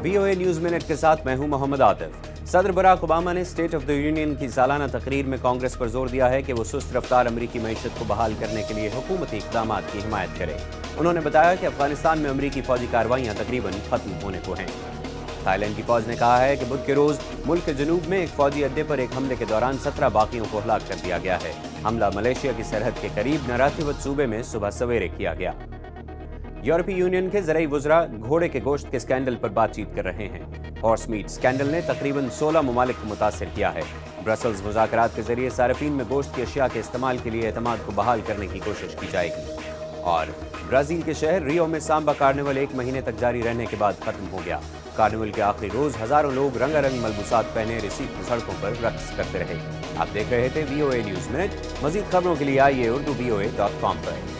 VOA news minute کے ساتھ میں ہوں محمد عاطف۔ صدر براک اوباما نے اسٹیٹ آف دی یونین کی سالانہ تقریر میں کانگریس پر زور دیا ہے کہ وہ سست رفتار امریکی معیشت کو بحال کرنے کے لیے حکومتی اقدامات کی حمایت کرے۔ انہوں نے بتایا کہ افغانستان میں امریکی فوجی کارروائیاں تقریباً ختم ہونے کو ہیں۔ تھائی لینڈ کی فوج نے کہا ہے کہ بدھ کے روز ملک کے جنوب میں ایک فوجی اڈے پر ایک حملے کے دوران 17 باغیوں کو ہلاک کر دیا گیا ہے۔ حملہ ملیشیا کی سرحد کے قریب نراتھیوت صوبے میں صبح سویرے کیا گیا۔ یورپی یونین کے زرعی وزراء گھوڑے کے گوشت کے سکینڈل پر بات چیت کر رہے ہیں۔ ہارس میٹ سکینڈل نے تقریباً 16 ممالک کو متاثر کیا ہے۔ برسلز مذاکرات کے ذریعے صارفین میں گوشت کی اشیاء کے استعمال کے لیے اعتماد کو بحال کرنے کی کوشش کی جائے گی۔ اور برازیل کے شہر ریو میں سامبا کارنیول 1 مہینے تک جاری رہنے کے بعد ختم ہو گیا۔ کارنیول کے آخری روز ہزاروں لوگ رنگا رنگ ملبوسات پہنے ریسیف سڑکوں پر رقص کرتے رہے۔ آپ دیکھ رہے تھے VOA نیوز منٹ۔ مزید خبروں کے لیے آئیے urdu.voa.com پر۔